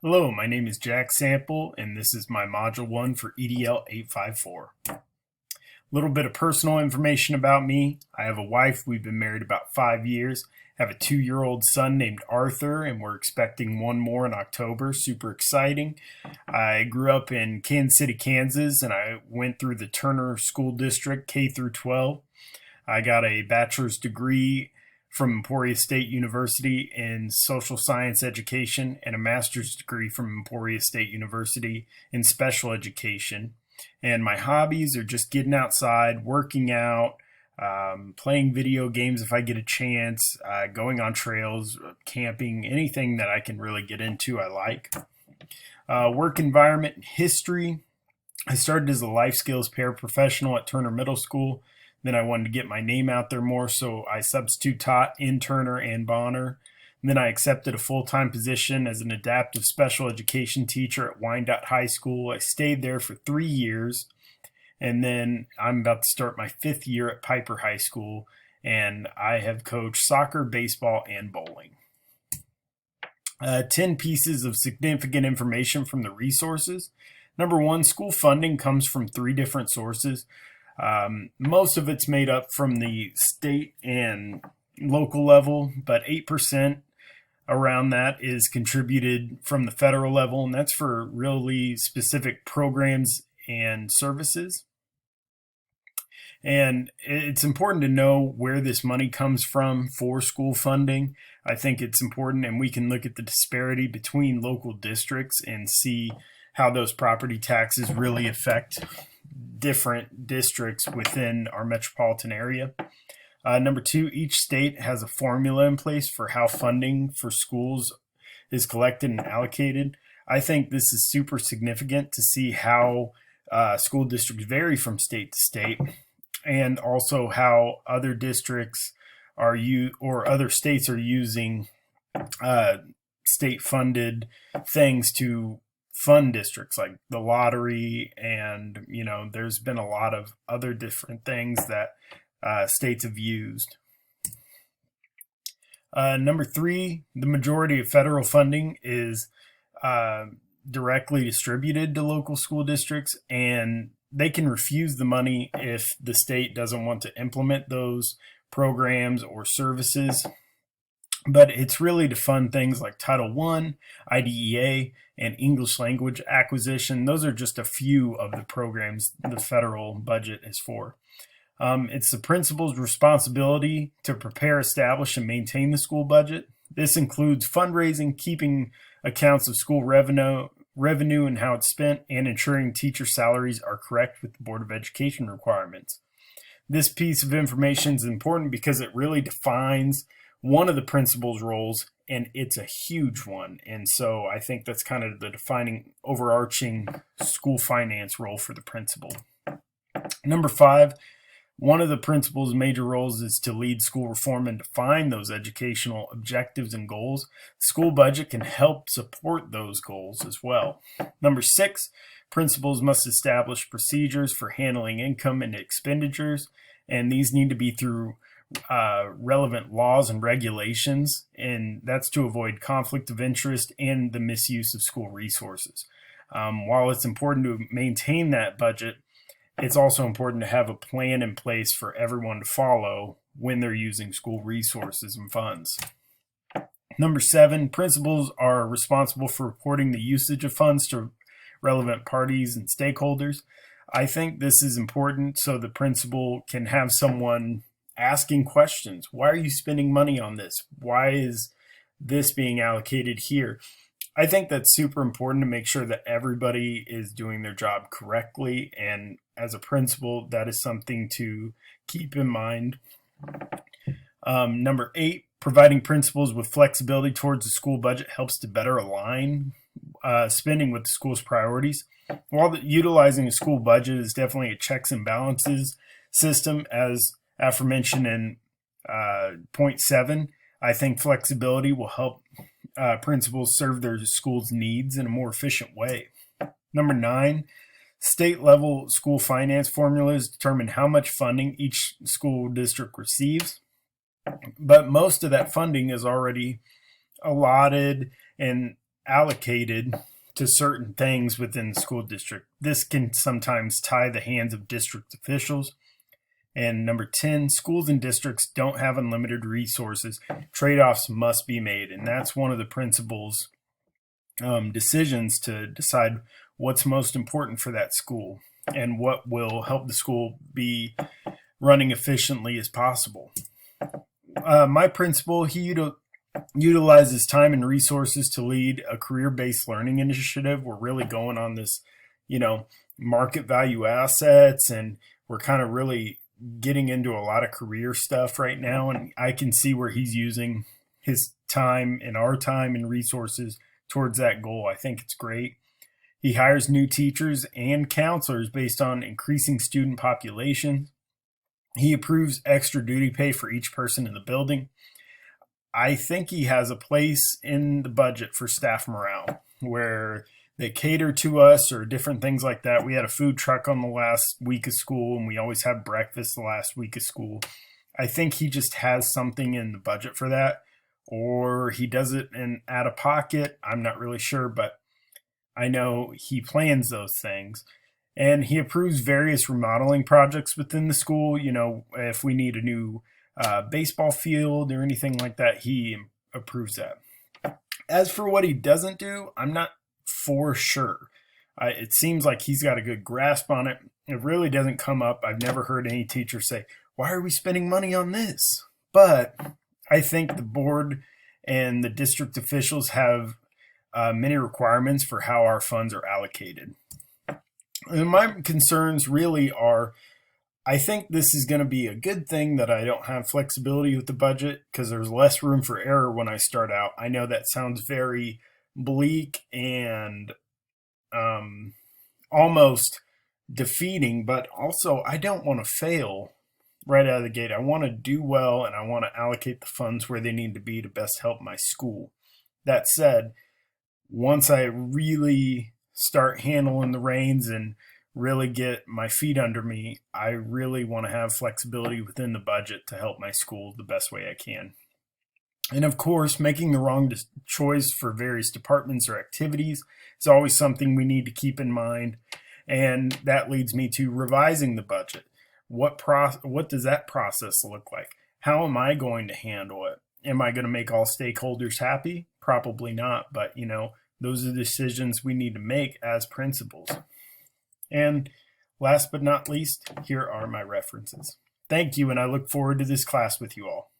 Hello, my name is Jack Sampel, and this is my Module 1 for EDL 854. A little bit of personal information about me. I have a wife. We've been married about 5 years. I have a 2-year-old son named Arthur, and we're expecting one more in October. Super exciting. I grew up in Kansas City, Kansas, and I went through the Turner School District K through 12. I got a bachelor's degree from Emporia State University in social science education and a master's degree from Emporia State University in special education. And my hobbies are just getting outside, working out, playing video games if I get a chance, going on trails, camping, anything that I can really get into, I like. Work environment and history. I started as a life skills paraprofessional at Turner Middle School. Then I wanted to get my name out there more, so I substitute taught in Turner and Bonner. And then I accepted a full-time position as an adaptive special education teacher at Wyandotte High School. I stayed there for 3 years, and then I'm about to start my 5th year at Piper High School, and I have coached soccer, baseball, and bowling. 10 pieces of significant information from the resources. Number 1, school funding comes from 3 different sources. Most of it's made up from the state and local level, but 8% around that is contributed from the federal level, and that's for really specific programs and services. And it's important to know where this money comes from for school funding. I think it's important, and we can look at the disparity between local districts and see how those property taxes really affect different districts within our metropolitan area. Number 2, each state has a formula in place for how funding for schools is collected and allocated. I think this is super significant to see how school districts vary from state to state, and also how other districts are or other states are using state-funded things to fund districts like the lottery, and there's been a lot of other different things that states have used. Number 3, the majority of federal funding is directly distributed to local school districts, and they can refuse the money if the state doesn't want to implement those programs or services. But it's really to fund things like Title I, IDEA, and English language acquisition. Those are just a few of the programs the federal budget is for. It's the principal's responsibility to prepare, establish, and maintain the school budget. This includes fundraising, keeping accounts of school revenue and how it's spent, and ensuring teacher salaries are correct with the Board of Education requirements. This piece of information is important because it really defines one of the principal's roles, and it's a huge one. And so I think that's kind of the defining overarching school finance role for the principal. Number 5, one of the principal's major roles is to lead school reform and define those educational objectives and goals. The school budget can help support those goals as well. Number 6, principals must establish procedures for handling income and expenditures, and these need to be through relevant laws and regulations, and that's to avoid conflict of interest and the misuse of school resources. While it's important to maintain that budget, it's also important to have a plan in place for everyone to follow when they're using school resources and funds. Number 7, principals are responsible for reporting the usage of funds to relevant parties and stakeholders. I think this is important so the principal can have someone asking questions. Why are you spending money on this? Why is this being allocated here? I think that's super important to make sure that everybody is doing their job correctly, and as a principal, that is something to keep in mind. Number 8, providing principals with flexibility towards the school budget helps to better align spending with the school's priorities. While utilizing a school budget is definitely a checks and balances system, as aforementioned in point 7, I think flexibility will help principals serve their school's needs in a more efficient way. Number 9, state level school finance formulas determine how much funding each school district receives, but most of that funding is already allotted and allocated to certain things within the school district. This can sometimes tie the hands of district officials. And number 10, schools and districts don't have unlimited resources. Trade-offs must be made. And that's one of the principal's decisions to decide what's most important for that school and what will help the school be running efficiently as possible. My principal, he utilizes time and resources to lead a career-based learning initiative. We're really going on this, market value assets, and we're kind of really getting into a lot of career stuff right now. And I can see where he's using his time and our time and resources towards that goal. I think it's great. He hires new teachers and counselors based on increasing student population. He approves extra duty pay for each person in the building. I think he has a place in the budget for staff morale where they cater to us or different things like that. We had a food truck on the last week of school, and we always have breakfast the last week of school. I think he just has something in the budget for that, or he does it in out of pocket. I'm not really sure, but I know he plans those things. And he approves various remodeling projects within the school. If we need a new baseball field or anything like that, he approves that. As for what he doesn't do, I'm not for sure. It seems like he's got a good grasp on it. It really doesn't come up. I've never heard any teacher say, "Why are we spending money on this?" But I think the board and the district officials have many requirements for how our funds are allocated. And my concerns really are, I think this is going to be a good thing that I don't have flexibility with the budget because there's less room for error when I start out. I know that sounds very bleak and almost defeating, but also I don't want to fail right out of the gate. I want to do well, and I want to allocate the funds where they need to be to best help my school. That said, once I really start handling the reins and really get my feet under me, I really want to have flexibility within the budget to help my school the best way I can. And of course, making the wrong choice for various departments or activities is always something we need to keep in mind. And that leads me to revising the budget. What does that process look like? How am I going to handle it? Am I going to make all stakeholders happy? Probably not, but those are the decisions we need to make as principals. And last but not least, here are my references. Thank you, and I look forward to this class with you all.